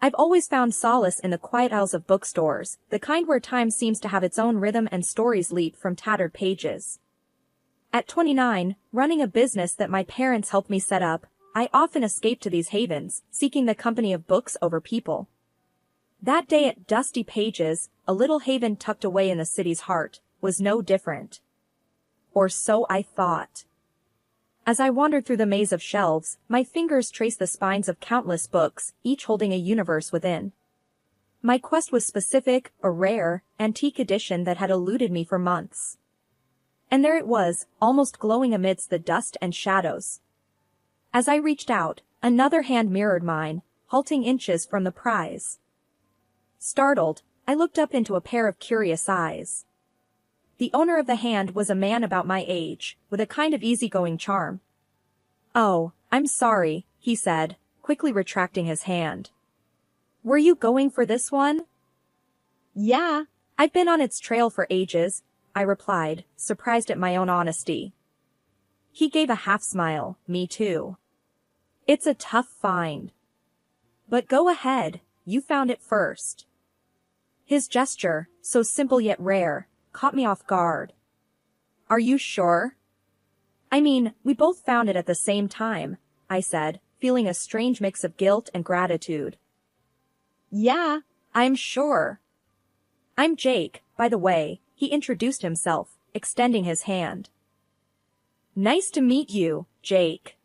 I've always found solace in the quiet aisles of bookstores, the kind where time seems to have its own rhythm and stories leap from tattered pages. At 29, running a business that my parents helped me set up, I often escape to these havens, seeking the company of books over people. That day at Dusty Pages, a little haven tucked away in the city's heart, was no different. Or so I thought. As I wandered through the maze of shelves, my fingers traced the spines of countless books, each holding a universe within. My quest was specific, a rare, antique edition that had eluded me for months. And there it was, almost glowing amidst the dust and shadows. As I reached out, another hand mirrored mine, halting inches from the prize. Startled, I looked up into a pair of curious eyes. The owner of the hand was a man about my age, with a kind of easygoing charm. "Oh, I'm sorry," he said, quickly retracting his hand. "Were you going for this one?" "Yeah, I've been on its trail for ages," I replied, surprised at my own honesty. He gave a half-smile, me too. "It's a tough find. But go ahead, you found it first." His gesture, so simple yet rare, caught me off guard. "Are you sure?" "I mean, we both found it at the same time," I said, feeling a strange mix of guilt and gratitude. "Yeah, I'm sure. I'm Jake, by the way," he introduced himself, extending his hand. "Nice to meet you, Jake."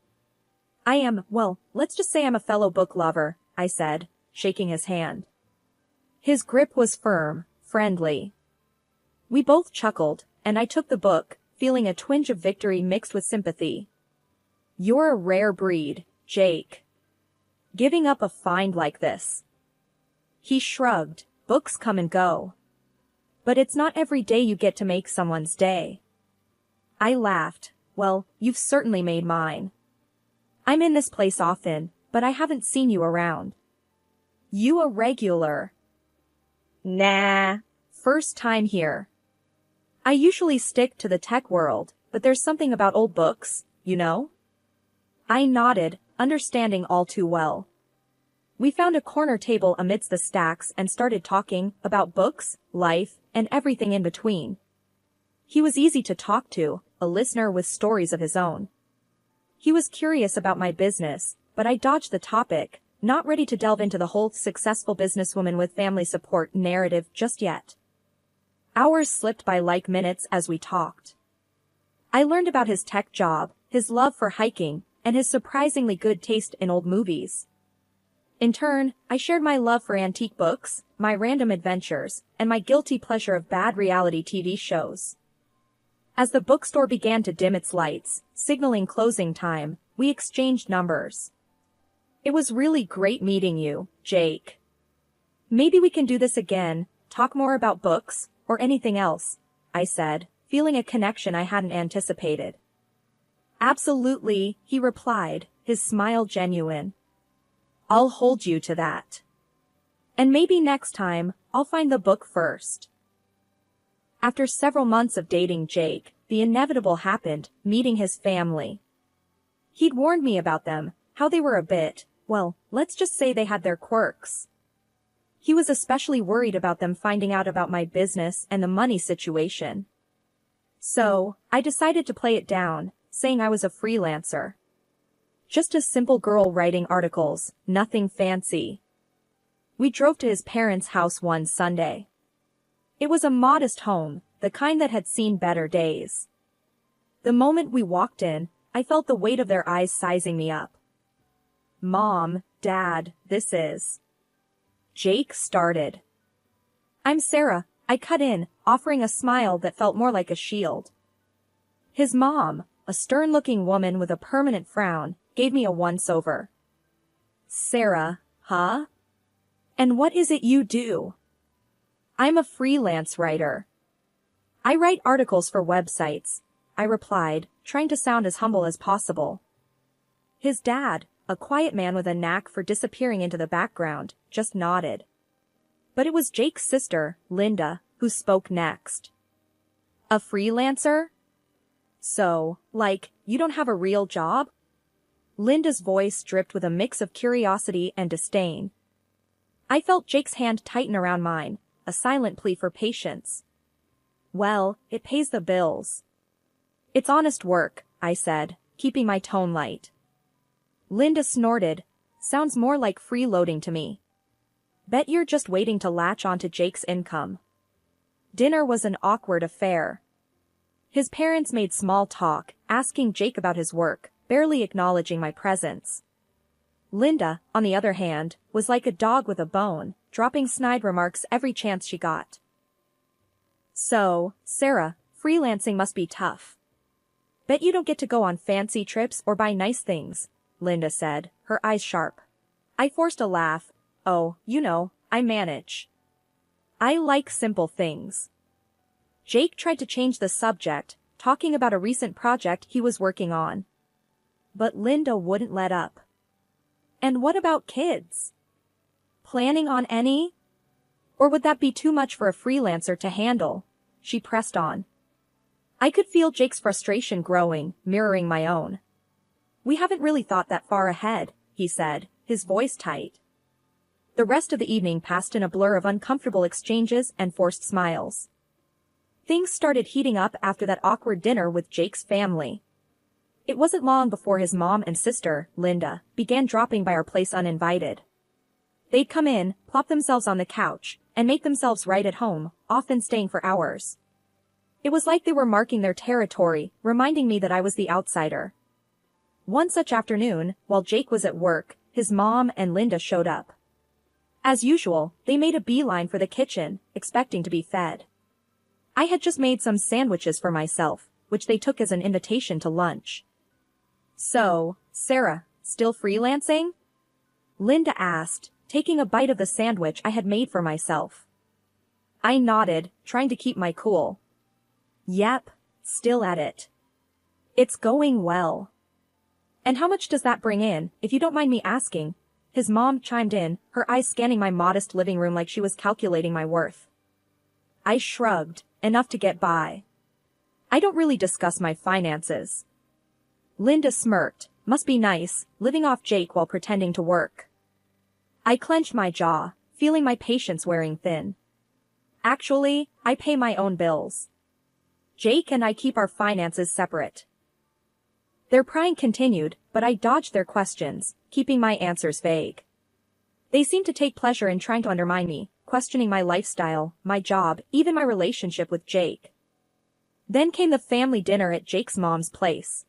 Well, let's just say I'm a fellow book lover," I said, shaking his hand. His grip was firm, friendly. We both chuckled, and I took the book, feeling a twinge of victory mixed with sympathy. "You're a rare breed, Jake. Giving up a find like this." He shrugged. "Books come and go. But it's not every day you get to make someone's day." I laughed. "Well, you've certainly made mine. I'm in this place often, but I haven't seen you around." "You a regular?" "Nah, first time here. I usually stick to the tech world, but there's something about old books, you know?" I nodded, understanding all too well. We found a corner table amidst the stacks and started talking about books, life, and everything in between. He was easy to talk to, a listener with stories of his own. He was curious about my business, but I dodged the topic, not ready to delve into the whole successful businesswoman with family support narrative just yet. Hours slipped by like minutes as we talked. I learned about his tech job, his love for hiking, and his surprisingly good taste in old movies. In turn, I shared my love for antique books, my random adventures, and my guilty pleasure of bad reality TV shows. As the bookstore began to dim its lights, signaling closing time, we exchanged numbers. "It was really great meeting you, Jake. Maybe we can do this again, talk more about books, or anything else," I said, feeling a connection I hadn't anticipated. "Absolutely," he replied, his smile genuine. "I'll hold you to that. And maybe next time, I'll find the book first." After several months of dating Jake, the inevitable happened, meeting his family. He'd warned me about them, how they were a bit, well, let's just say they had their quirks. He was especially worried about them finding out about my business and the money situation. So, I decided to play it down, saying I was a freelancer. Just a simple girl writing articles, nothing fancy. We drove to his parents' house one Sunday. It was a modest home, the kind that had seen better days. The moment we walked in, I felt the weight of their eyes sizing me up. "Mom, Dad, this is..." Jake started. "I'm Sarah," I cut in, offering a smile that felt more like a shield. His mom, a stern-looking woman with a permanent frown, gave me a once-over. "Sarah, huh? And what is it you do?" "I'm a freelance writer. I write articles for websites," I replied, trying to sound as humble as possible. His dad, a quiet man with a knack for disappearing into the background, just nodded. But it was Jake's sister, Linda, who spoke next. "A freelancer? So, you don't have a real job?" Linda's voice dripped with a mix of curiosity and disdain. I felt Jake's hand tighten around mine, a silent plea for patience. Well, it pays the bills. It's honest work, I said, keeping my tone light. Linda snorted. Sounds more like freeloading to me. Bet you're just waiting to latch onto Jake's income. Dinner was an awkward affair. His parents made small talk, asking Jake about his work, barely acknowledging my presence. Linda, on the other hand, was like a dog with a bone, dropping snide remarks every chance she got. So, Sarah, freelancing must be tough. Bet you don't get to go on fancy trips or buy nice things, Linda said, her eyes sharp. I forced a laugh. Oh, you know, I manage. I like simple things. Jake tried to change the subject, talking about a recent project he was working on. But Linda wouldn't let up. And what about kids? Planning on any? Or would that be too much for a freelancer to handle? She pressed on. I could feel Jake's frustration growing, mirroring my own. We haven't really thought that far ahead, he said, his voice tight. The rest of the evening passed in a blur of uncomfortable exchanges and forced smiles. Things started heating up after that awkward dinner with Jake's family. It wasn't long before his mom and sister, Linda, began dropping by our place uninvited. They'd come in, plop themselves on the couch, and make themselves right at home, often staying for hours. It was like they were marking their territory, reminding me that I was the outsider. One such afternoon, while Jake was at work, his mom and Linda showed up. As usual, they made a beeline for the kitchen, expecting to be fed. I had just made some sandwiches for myself, which they took as an invitation to lunch. So, Sarah, still freelancing? Linda asked, taking a bite of the sandwich I had made for myself. I nodded, trying to keep my cool. Yep, still at it. It's going well. And how much does that bring in, if you don't mind me asking? His mom chimed in, her eyes scanning my modest living room like she was calculating my worth. I shrugged, enough to get by. I don't really discuss my finances. Linda smirked, must be nice, living off Jake while pretending to work. I clenched my jaw, feeling my patience wearing thin. Actually, I pay my own bills. Jake and I keep our finances separate. Their prying continued, but I dodged their questions, keeping my answers vague. They seemed to take pleasure in trying to undermine me, questioning my lifestyle, my job, even my relationship with Jake. Then came the family dinner at Jake's mom's place.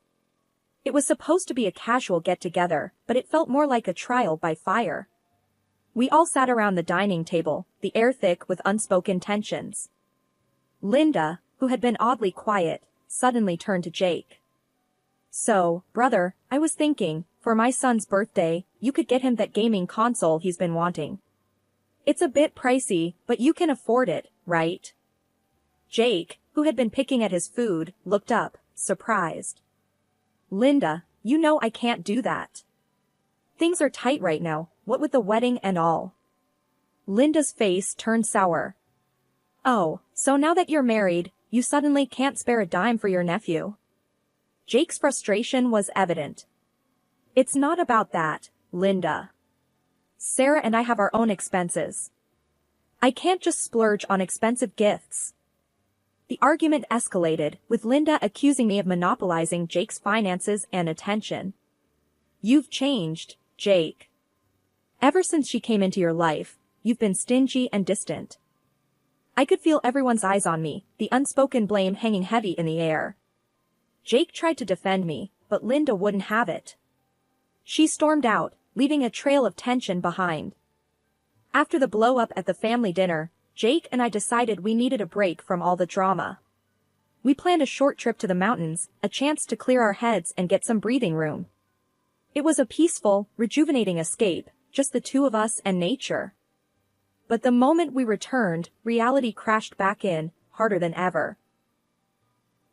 It was supposed to be a casual get-together, but it felt more like a trial by fire. We all sat around the dining table, the air thick with unspoken tensions. Linda, who had been oddly quiet, suddenly turned to Jake. So, brother, I was thinking, for my son's birthday, you could get him that gaming console he's been wanting. It's a bit pricey, but you can afford it, right? Jake, who had been picking at his food, looked up, surprised. Linda, you know I can't do that. Things are tight right now, what with the wedding and all. Linda's face turned sour. Oh, so now that you're married, you suddenly can't spare a dime for your nephew. Jake's frustration was evident. It's not about that, Linda. Sarah and I have our own expenses. I can't just splurge on expensive gifts. The argument escalated, with Linda accusing me of monopolizing Jake's finances and attention. You've changed, Jake. Ever since she came into your life, you've been stingy and distant. I could feel everyone's eyes on me, the unspoken blame hanging heavy in the air. Jake tried to defend me, but Linda wouldn't have it. She stormed out, leaving a trail of tension behind. After the blow-up at the family dinner, Jake and I decided we needed a break from all the drama. We planned a short trip to the mountains, a chance to clear our heads and get some breathing room. It was a peaceful, rejuvenating escape, just the two of us and nature. But the moment we returned, reality crashed back in, harder than ever.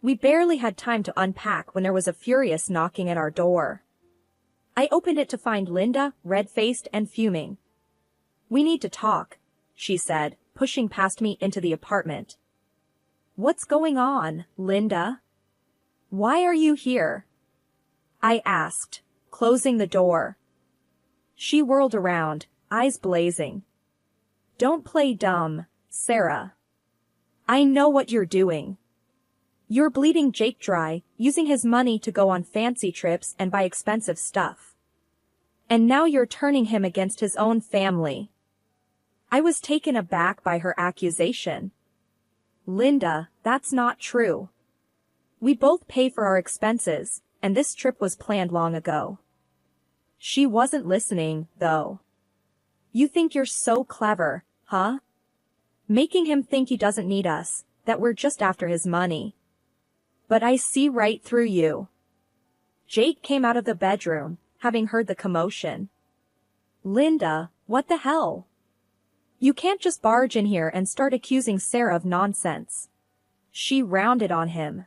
We barely had time to unpack when there was a furious knocking at our door. I opened it to find Linda, red-faced and fuming. We need to talk, she said, pushing past me into the apartment. What's going on, Linda? Why are you here? I asked, closing the door. She whirled around, eyes blazing. Don't play dumb, Sarah. I know what you're doing. You're bleeding Jake dry, using his money to go on fancy trips and buy expensive stuff. And now you're turning him against his own family. I was taken aback by her accusation. Linda, that's not true. We both pay for our expenses, and this trip was planned long ago. She wasn't listening, though. You think you're so clever, huh? Making him think he doesn't need us, that we're just after his money. But I see right through you. Jake came out of the bedroom, having heard the commotion. Linda, what the hell? You can't just barge in here and start accusing Sarah of nonsense. She rounded on him.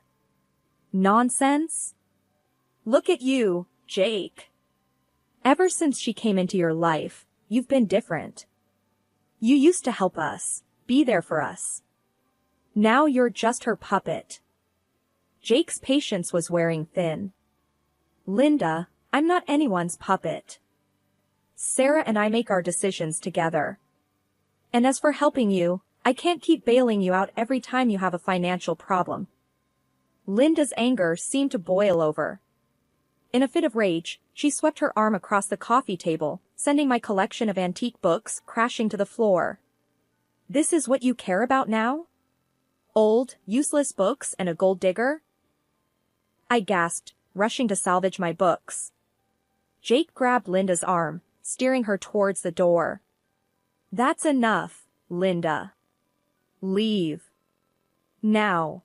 Nonsense? Look at you, Jake. Ever since she came into your life, you've been different. You used to help us, be there for us. Now you're just her puppet. Jake's patience was wearing thin. Linda, I'm not anyone's puppet. Sarah and I make our decisions together. And as for helping you, I can't keep bailing you out every time you have a financial problem. Linda's anger seemed to boil over. In a fit of rage, she swept her arm across the coffee table, sending my collection of antique books crashing to the floor. This is what you care about now? Old, useless books and a gold digger? I gasped, rushing to salvage my books. Jake grabbed Linda's arm, steering her towards the door. That's enough, Linda. Leave. Now.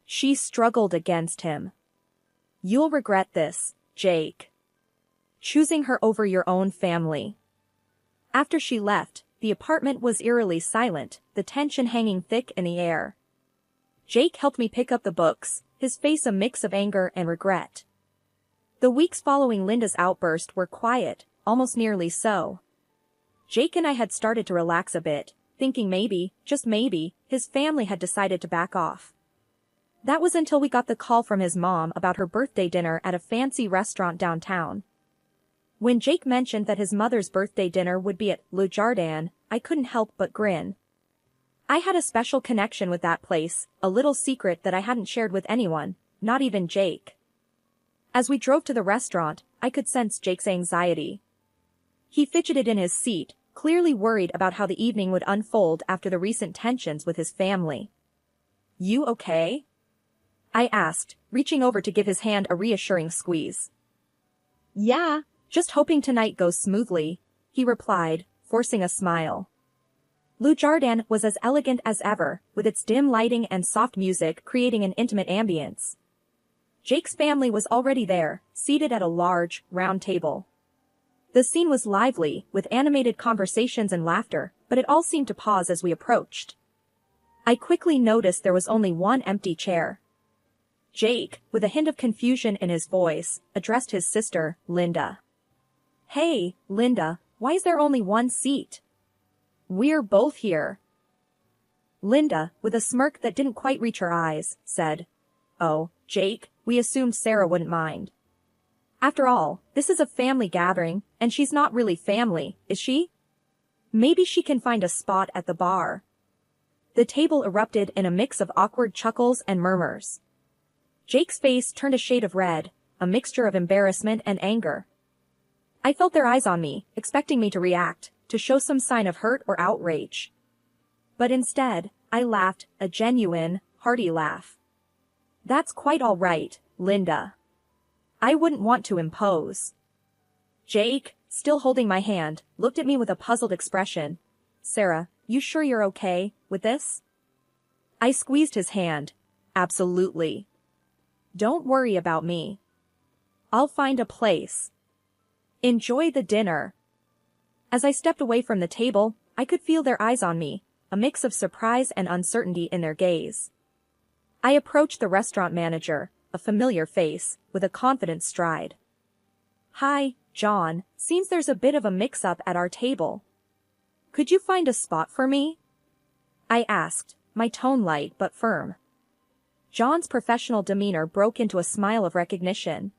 She struggled against him. You'll regret this, Jake. Choosing her over your own family. After she left, the apartment was eerily silent, the tension hanging thick in the air. Jake helped me pick up the books, his face a mix of anger and regret. The weeks following Linda's outburst were quiet, almost nearly so. Jake and I had started to relax a bit, thinking maybe, just maybe, his family had decided to back off. That was until we got the call from his mom about her birthday dinner at a fancy restaurant downtown. When Jake mentioned that his mother's birthday dinner would be at Le Jardin, I couldn't help but grin. I had a special connection with that place, a little secret that I hadn't shared with anyone, not even Jake. As we drove to the restaurant, I could sense Jake's anxiety. He fidgeted in his seat, clearly worried about how the evening would unfold after the recent tensions with his family. You okay? I asked, reaching over to give his hand a reassuring squeeze. Yeah, just hoping tonight goes smoothly, he replied, forcing a smile. Le Jardin was as elegant as ever, with its dim lighting and soft music creating an intimate ambience. Jake's family was already there, seated at a large, round table. The scene was lively, with animated conversations and laughter, but it all seemed to pause as we approached. I quickly noticed there was only one empty chair. Jake, with a hint of confusion in his voice, addressed his sister, Linda. Hey, Linda, why is there only one seat? We're both here. Linda, with a smirk that didn't quite reach her eyes, said, Oh, Jake, we assumed Sarah wouldn't mind. After all, this is a family gathering, and she's not really family, is she? Maybe she can find a spot at the bar. The table erupted in a mix of awkward chuckles and murmurs. Jake's face turned a shade of red, a mixture of embarrassment and anger. I felt their eyes on me, expecting me to react, to show some sign of hurt or outrage. But instead, I laughed, a genuine, hearty laugh. That's quite all right, Linda. I wouldn't want to impose. Jake, still holding my hand, looked at me with a puzzled expression. Sarah, you sure you're okay with this? I squeezed his hand. Absolutely. Don't worry about me. I'll find a place. Enjoy the dinner. As I stepped away from the table, I could feel their eyes on me, a mix of surprise and uncertainty in their gaze. I approached the restaurant manager, a familiar face, with a confident stride. Hi, John, seems there's a bit of a mix-up at our table. Could you find a spot for me? I asked, my tone light but firm. John's professional demeanor broke into a smile of recognition.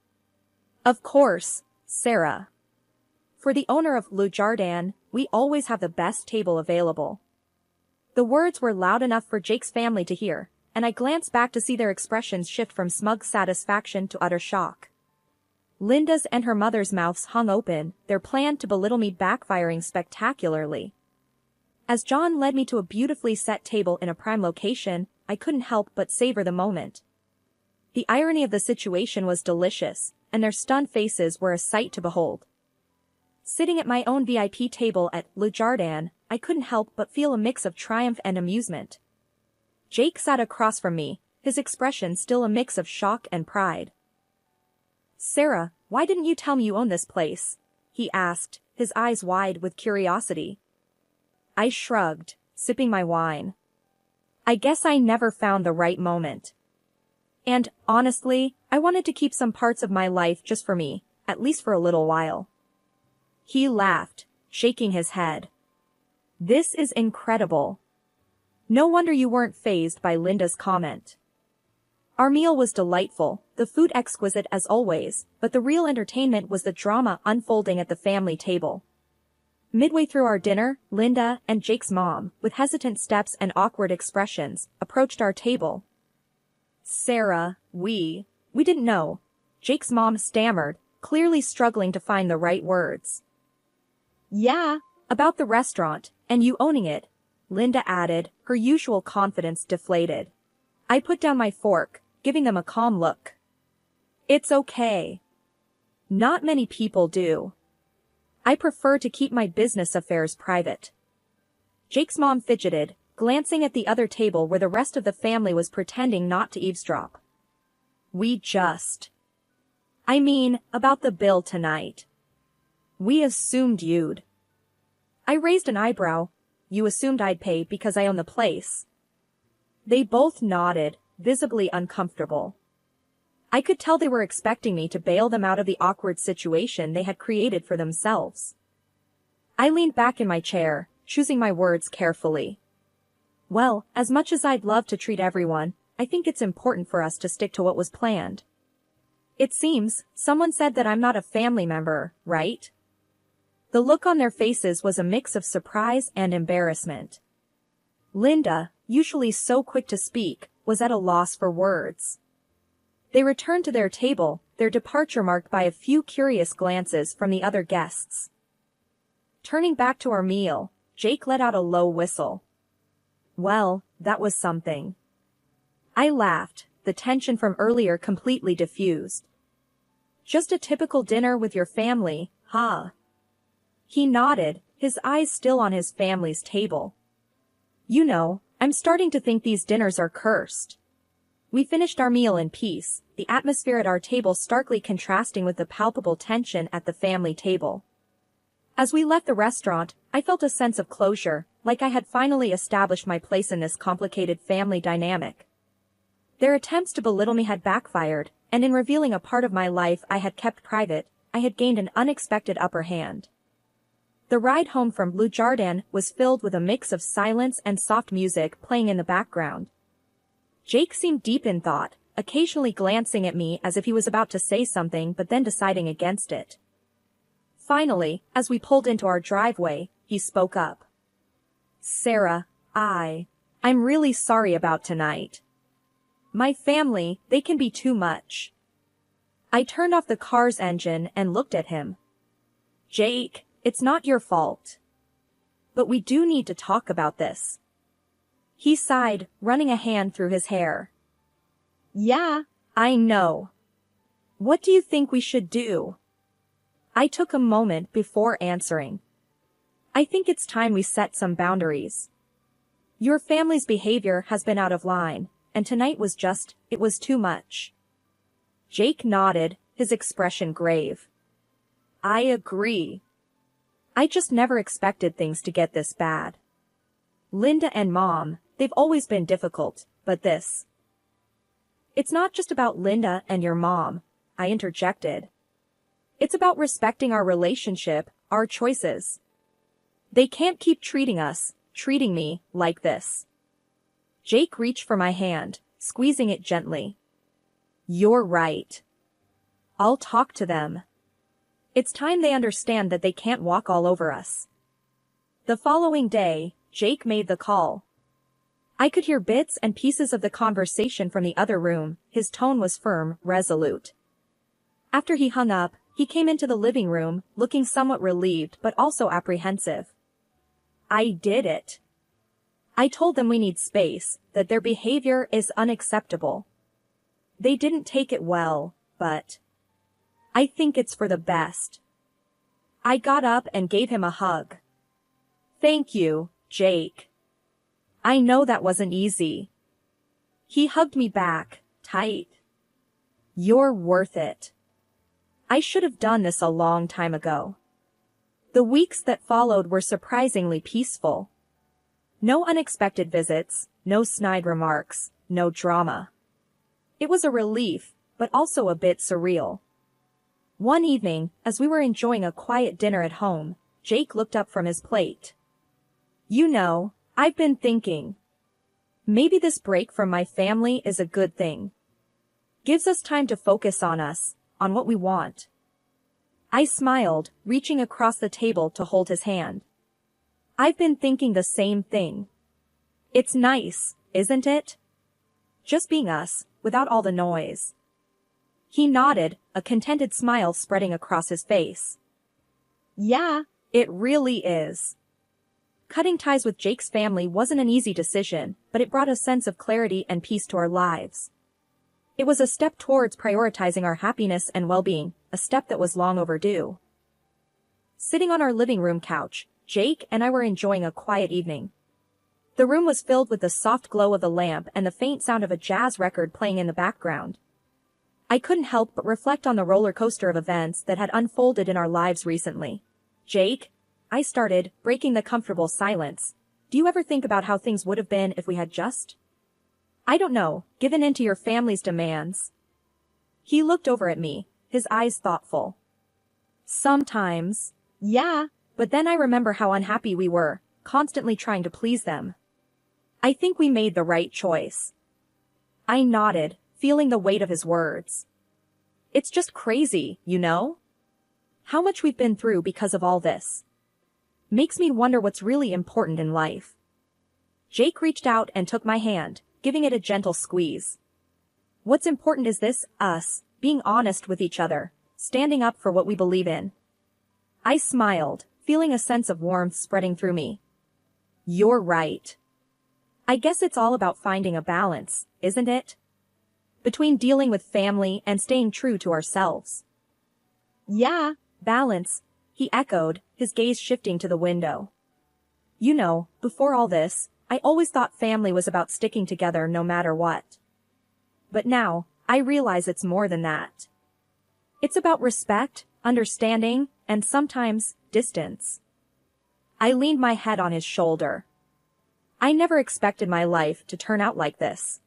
Of course, Sarah. For the owner of Le Jardin, we always have the best table available. The words were loud enough for Jake's family to hear, and I glanced back to see their expressions shift from smug satisfaction to utter shock. Linda's and her mother's mouths hung open, their plan to belittle me backfiring spectacularly. As John led me to a beautifully set table in a prime location, I couldn't help but savor the moment. The irony of the situation was delicious, and their stunned faces were a sight to behold. Sitting at my own VIP table at Le Jardin, I couldn't help but feel a mix of triumph and amusement. Jake sat across from me, his expression still a mix of shock and pride. "Sarah, why didn't you tell me you own this place?" he asked, his eyes wide with curiosity. I shrugged, sipping my wine. I guess I never found the right moment. And, honestly, I wanted to keep some parts of my life just for me, at least for a little while. He laughed, shaking his head. "This is incredible. No wonder you weren't fazed by Linda's comment." Our meal was delightful, the food exquisite as always, but the real entertainment was the drama unfolding at the family table. Midway through our dinner, Linda and Jake's mom, with hesitant steps and awkward expressions, approached our table. "Sarah, we didn't know," Jake's mom stammered, clearly struggling to find the right words. "Yeah, about the restaurant, and you owning it," Linda added, her usual confidence deflated. I put down my fork, giving them a calm look. "It's okay. Not many people do. I prefer to keep my business affairs private." Jake's mom fidgeted, glancing at the other table where the rest of the family was pretending not to eavesdrop. I mean, about the bill tonight. We assumed you'd." I raised an eyebrow. "You assumed I'd pay because I own the place?" They both nodded, visibly uncomfortable. I could tell they were expecting me to bail them out of the awkward situation they had created for themselves. I leaned back in my chair, choosing my words carefully. "Well, as much as I'd love to treat everyone, I think it's important for us to stick to what was planned. It seems, someone said that I'm not a family member, right?" The look on their faces was a mix of surprise and embarrassment. Linda, usually so quick to speak, was at a loss for words. They returned to their table, their departure marked by a few curious glances from the other guests. Turning back to our meal, Jake let out a low whistle. "Well, that was something." I laughed, the tension from earlier completely diffused. "Just a typical dinner with your family, huh?" He nodded, his eyes still on his family's table. "You know, I'm starting to think these dinners are cursed." We finished our meal in peace, the atmosphere at our table starkly contrasting with the palpable tension at the family table. As we left the restaurant, I felt a sense of closure, like I had finally established my place in this complicated family dynamic. Their attempts to belittle me had backfired, and in revealing a part of my life I had kept private, I had gained an unexpected upper hand. The ride home from Le Jardin was filled with a mix of silence and soft music playing in the background. Jake seemed deep in thought, occasionally glancing at me as if he was about to say something but then deciding against it. Finally, as we pulled into our driveway, he spoke up. "Sarah, I'm really sorry about tonight. My family, they can be too much." I turned off the car's engine and looked at him. "Jake, it's not your fault. But we do need to talk about this." He sighed, running a hand through his hair. "Yeah, I know. What do you think we should do?" I took a moment before answering. "I think it's time we set some boundaries. Your family's behavior has been out of line, and tonight it was too much." Jake nodded, his expression grave. "I agree. I just never expected things to get this bad. Linda and Mom, they've always been difficult, but this..." "It's not just about Linda and your mom," I interjected. "It's about respecting our relationship, our choices. They can't keep treating me, like this." Jake reached for my hand, squeezing it gently. "You're right. I'll talk to them. It's time they understand that they can't walk all over us. The following day, Jake made the call. I could hear bits and pieces of the conversation from the other room. His tone was firm, resolute. After he hung up, he came into the living room, looking somewhat relieved but also apprehensive. I did it. I told them we need space, that their behavior is unacceptable. They didn't take it well, but I think it's for the best. I got up and gave him a hug. Thank you, Jake. I know that wasn't easy. He hugged me back, tight. You're worth it. I should have done this a long time ago. The weeks that followed were surprisingly peaceful. No unexpected visits, no snide remarks, no drama. It was a relief, but also a bit surreal. One evening, as we were enjoying a quiet dinner at home, Jake looked up from his plate. You know, I've been thinking. Maybe this break from my family is a good thing. Gives us time to focus on us, on what we want. I smiled, reaching across the table to hold his hand. I've been thinking the same thing. It's nice, isn't it? Just being us, without all the noise. He nodded, a contented smile spreading across his face. Yeah, it really is. Cutting ties with Jake's family wasn't an easy decision, but it brought a sense of clarity and peace to our lives. It was a step towards prioritizing our happiness and well-being, a step that was long overdue. Sitting on our living room couch, Jake and I were enjoying a quiet evening. The room was filled with the soft glow of the lamp and the faint sound of a jazz record playing in the background. I couldn't help but reflect on the roller coaster of events that had unfolded in our lives recently. Jake, I started, breaking the comfortable silence. Do you ever think about how things would have been if we had just, I don't know, given in to your family's demands? He looked over at me, his eyes thoughtful. Sometimes. Yeah, but then I remember how unhappy we were, constantly trying to please them. I think we made the right choice. I nodded, feeling the weight of his words. It's just crazy, you know? How much we've been through because of all this. Makes me wonder what's really important in life. Jake reached out and took my hand, giving it a gentle squeeze. What's important is this, us, being honest with each other, standing up for what we believe in. I smiled, feeling a sense of warmth spreading through me. You're right. I guess it's all about finding a balance, isn't it? Between dealing with family and staying true to ourselves. Yeah, balance, he echoed, his gaze shifting to the window. You know, before all this, I always thought family was about sticking together no matter what. But now, I realize it's more than that. It's about respect, understanding, and sometimes, distance. I leaned my head on his shoulder. I never expected my life to turn out like this.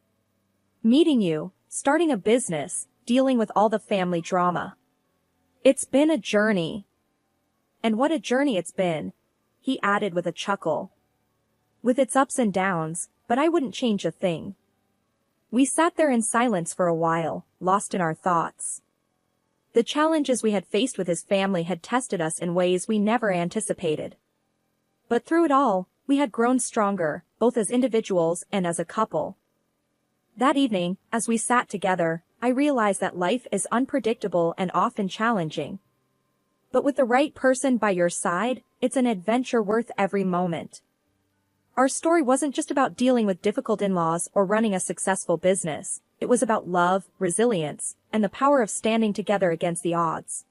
Meeting you, starting a business, dealing with all the family drama. It's been a journey. And what a journey it's been, he added with a chuckle. With its ups and downs, but I wouldn't change a thing. We sat there in silence for a while, lost in our thoughts. The challenges we had faced with his family had tested us in ways we never anticipated. But through it all, we had grown stronger, both as individuals and as a couple. That evening, as we sat together, I realized that life is unpredictable and often challenging. But with the right person by your side, it's an adventure worth every moment. Our story wasn't just about dealing with difficult in-laws or running a successful business. It was about love, resilience, and the power of standing together against the odds.